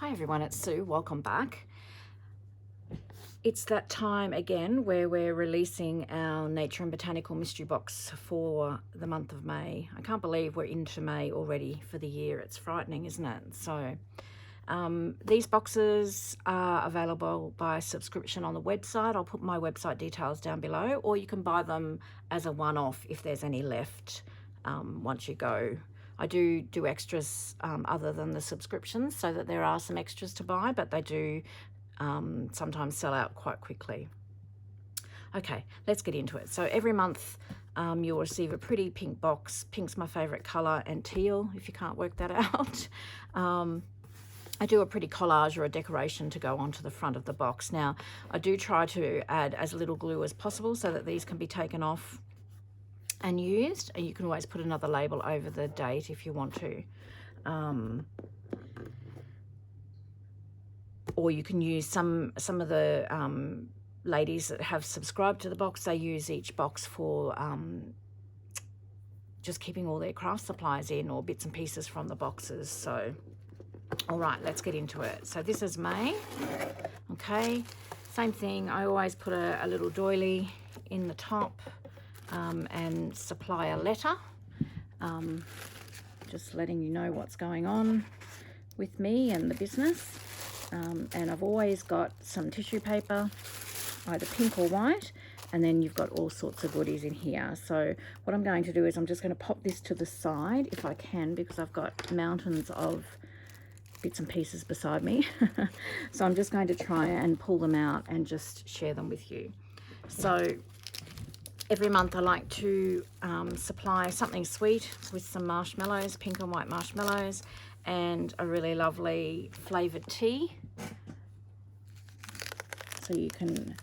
Hi everyone, it's Sue. Welcome back. It's that time again where we're releasing our Nature and Botanical mystery box for the month of May. I can't believe we're into May already for the year. It's frightening, isn't it? So these boxes are available by subscription on the website. I'll put my website details down below, or you can buy them as a one-off if there's any left once you go. I do extras other than the subscriptions, so that there are some extras to buy, but they do sometimes sell out quite quickly. Okay, let's get into it. So every month you'll receive a pretty pink box. Pink's my favorite color, and teal, if you can't work that out. I do a pretty collage or a decoration to go onto the front of the box. Now, I do try to add as little glue as possible so that these can be taken off and used. And you can always put another label over the date if you want to. Or you can use some of the ladies that have subscribed to the box. They use each box for just keeping all their craft supplies in, or bits and pieces from the boxes. So all right, let's get into it. So this is May. Okay, same thing. I always put a little doily in the top and supply a letter, just letting you know what's going on with me and the business. And I've always got some tissue paper, either pink or white, and then you've got all sorts of goodies in here. So what I'm going to do is I'm just going to pop this to the side if I can, because I've got mountains of bits and pieces beside me. So I'm just going to try and pull them out and just share them with you. So every month I like to supply something sweet with some marshmallows, pink and white marshmallows, and a really lovely flavoured tea. So you can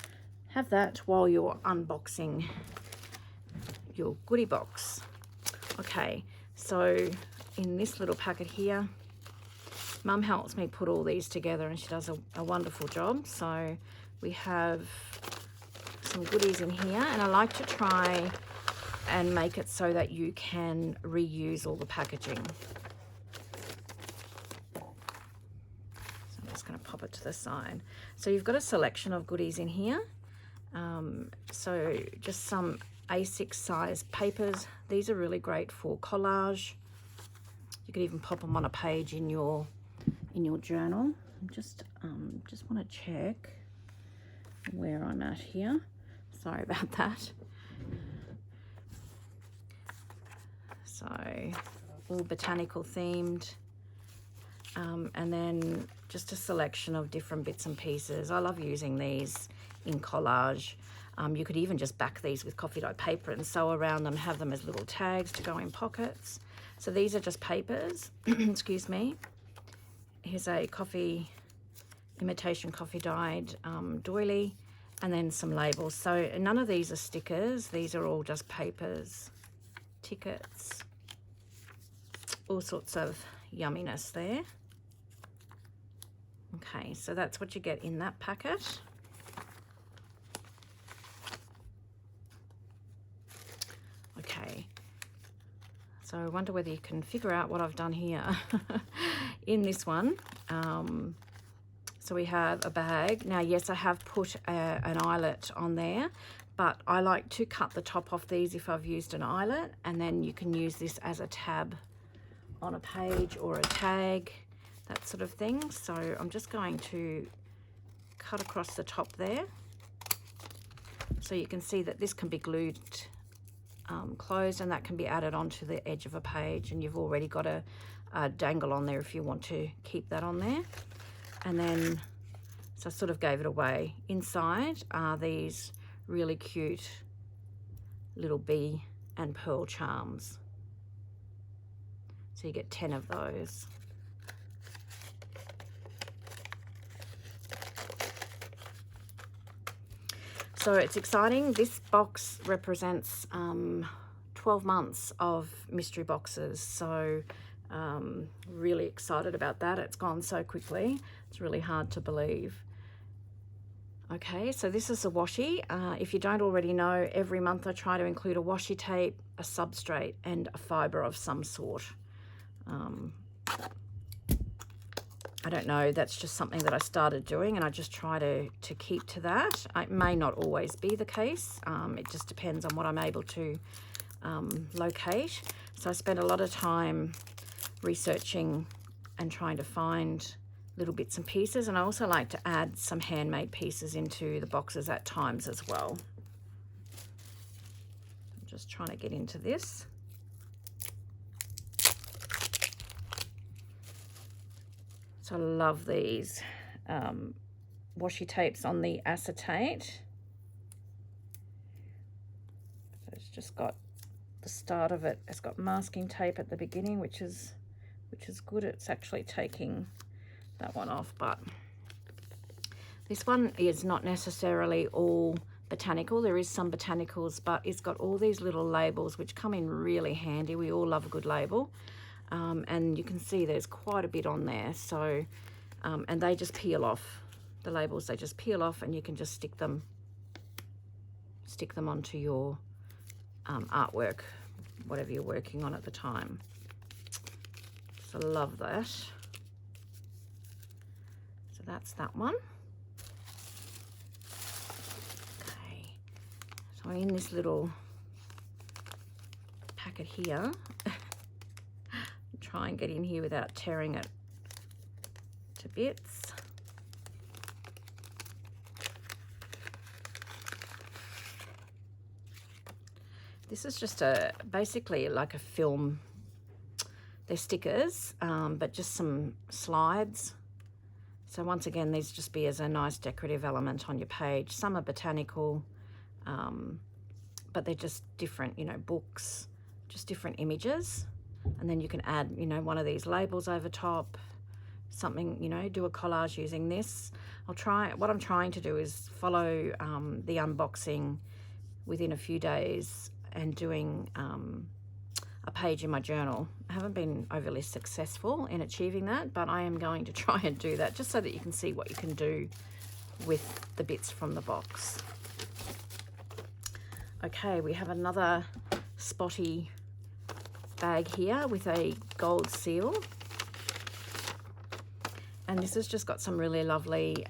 have that while you're unboxing your goodie box. Okay, so in this little packet here, Mum helps me put all these together, and she does a wonderful job. So we have some goodies in here, and I like to try and make it so that you can reuse all the packaging. So I'm just going to pop it to the side. So you've got a selection of goodies in here. So just some A6 size papers. These are really great for collage. You could even pop them on a page in your journal. Just want to check where I'm at here. Sorry about that. So all botanical themed, and then just a selection of different bits and pieces. I love using these in collage. You could even just back these with coffee dye paper and sew around them, have them as little tags to go in pockets. So these are just papers. Excuse me. Here's a imitation coffee dyed doily, and then some labels. So none of these are stickers. These are all just papers, tickets, all sorts of yumminess there. Okay, so that's what you get in that packet. Okay, so I wonder whether you can figure out what I've done here in this one. So we have a bag. Now, yes, I have put an eyelet on there, but I like to cut the top off these if I've used an eyelet, and then you can use this as a tab on a page or a tag, that sort of thing. So I'm just going to cut across the top there. So you can see that this can be glued closed, and that can be added onto the edge of a page, and you've already got a dangle on there if you want to keep that on there. And then, so I sort of gave it away. Inside are these really cute little bee and pearl charms. So you get 10 of those. So it's exciting. This box represents 12 months of mystery boxes. So really excited about that. It's gone so quickly. It's really hard to believe. Okay, so this is a washi. If you don't already know, every month I try to include a washi tape, a substrate, and a fibre of some sort. I don't know, that's just something that I started doing, and I just try to keep to that. It may not always be the case. It just depends on what I'm able to locate. So I spend a lot of time researching and trying to find little bits and pieces, and I also like to add some handmade pieces into the boxes at times as well. I'm just trying to get into this. So I love these washi tapes on the acetate. So it's just got the start of it. It's got masking tape at the beginning, which is good. It's actually taking that one off, but this one is not necessarily all botanical. There is some botanicals, but it's got all these little labels which come in really handy. We all love a good label. And you can see there's quite a bit on there, so and they just peel off. The labels, they just peel off, and you can just stick them onto your artwork, whatever you're working on at the time. So love that. So that's that one. Okay, so in this little packet here, try and get in here without tearing it to bits. This is just basically like a film. They're stickers, but just some slides. So once again, these just be as a nice decorative element on your page. Some are botanical, but they're just different, you know, books, just different images. And then you can add, you know, one of these labels over top, something, you know, do a collage using this. What I'm trying to do is follow the unboxing within a few days and doing a page in my journal. I haven't been overly successful in achieving that, but I am going to try and do that just so that you can see what you can do with the bits from the box. Okay, we have another spotty bag here with a gold seal, and this has just got some really lovely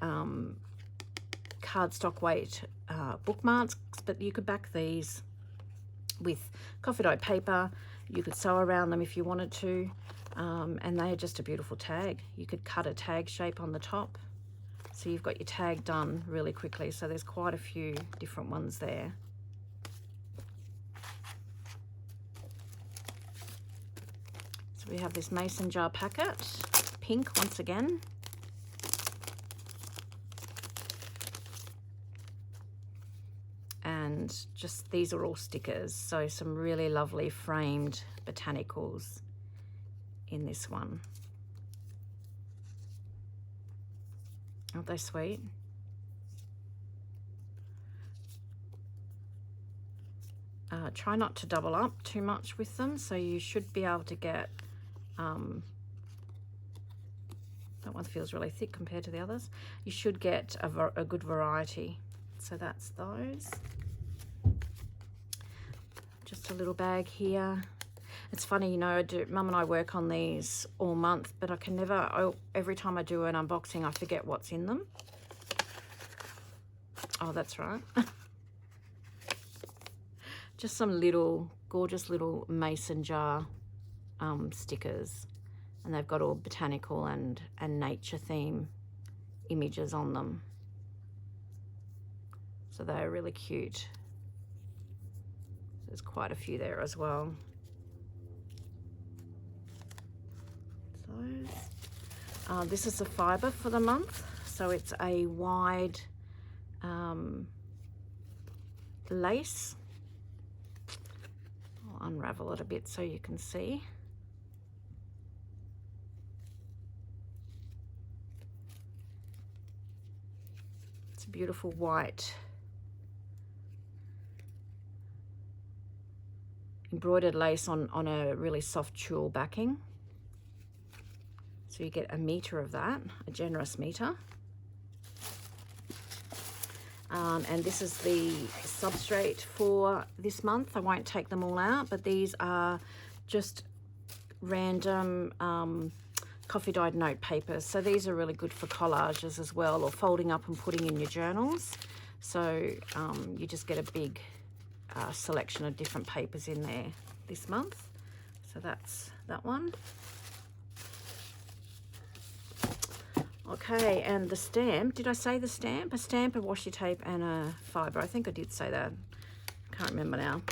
cardstock weight bookmarks, but you could back these with coffee dye paper. You could sew around them if you wanted to, and they are just a beautiful tag. You could cut a tag shape on the top, so you've got your tag done really quickly. So there's quite a few different ones there. So we have this mason jar packet, pink once again. And just, these are all stickers, so some really lovely framed botanicals in this one. Aren't they sweet? Try not to double up too much with them, so you should be able to get that one feels really thick compared to the others. You should get a good variety. So that's those. Just a little bag here. It's funny, you know, Mum and I work on these all month, but I can never, every time I do an unboxing, I forget what's in them. Oh, that's right. Just some little, gorgeous little mason jar stickers. And they've got all botanical and nature theme images on them. So they're really cute. There's quite a few there as well. This is the fibre for the month. So it's a wide lace. I'll unravel it a bit so you can see. It's a beautiful white embroidered lace on a really soft tulle backing. So you get a metre of that, a generous metre. And this is the substrate for this month. I won't take them all out, but these are just random coffee dyed note papers. So these are really good for collages as well, or folding up and putting in your journals. So you just get a big selection of different papers in there this month. So that's that one. Okay, and the stamp, did I say the stamp? A stamp, a washi tape, and a fibre. I think I did say that. Can't remember now.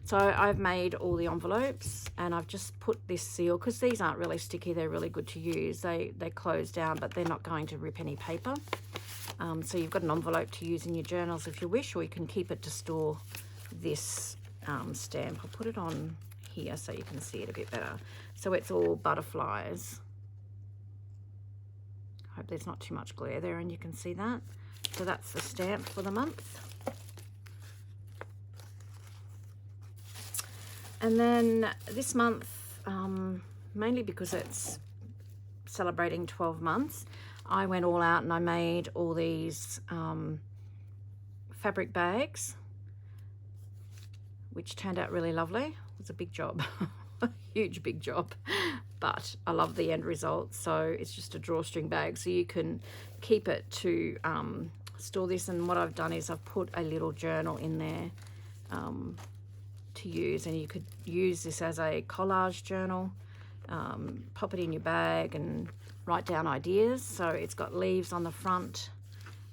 So I've made all the envelopes, and I've just put this seal, because these aren't really sticky, they're really good to use. They close down, but they're not going to rip any paper. So you've got an envelope to use in your journals if you wish, or you can keep it to store this stamp. I'll put it on here so you can see it a bit better. So it's all butterflies. Hope there's not too much glare there and you can see that. So that's the stamp for the month. And then this month, mainly because it's celebrating 12 months, I went all out and I made all these fabric bags, which turned out really lovely. It was a big job, a huge big job, but I love the end result. So it's just a drawstring bag, so you can keep it to store this. And what I've done is I've put a little journal in there to use, and you could use this as a collage journal. Pop it in your bag and write down ideas. So it's got leaves on the front,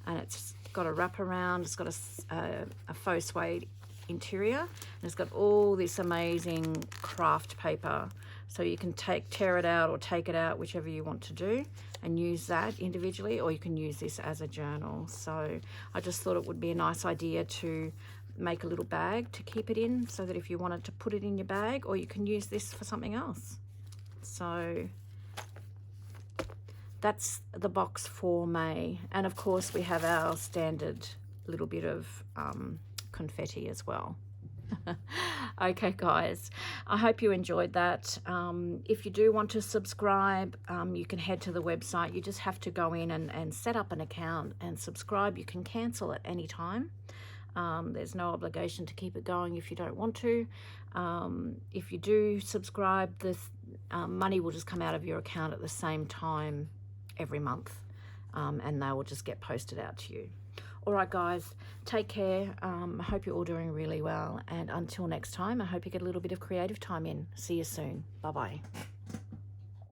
and it's got a wrap around. It's got a faux suede interior, and it's got all this amazing craft paper, so you can tear it out or take it out, whichever you want to do, and use that individually, or you can use this as a journal. So I just thought it would be a nice idea to make a little bag to keep it in, so that if you wanted to put it in your bag, or you can use this for something else. So that's the box for May. And of course we have our standard little bit of confetti as well. Okay guys, I hope you enjoyed that. If you do want to subscribe, you can head to the website. You just have to go in and set up an account and subscribe. You can cancel at any time. There's no obligation to keep it going if you don't want to. If you do subscribe, the money will just come out of your account at the same time every month, and they will just get posted out to you. All right guys, take care. I hope you're all doing really well, and until next time, I hope you get a little bit of creative time in. See you soon. Bye bye.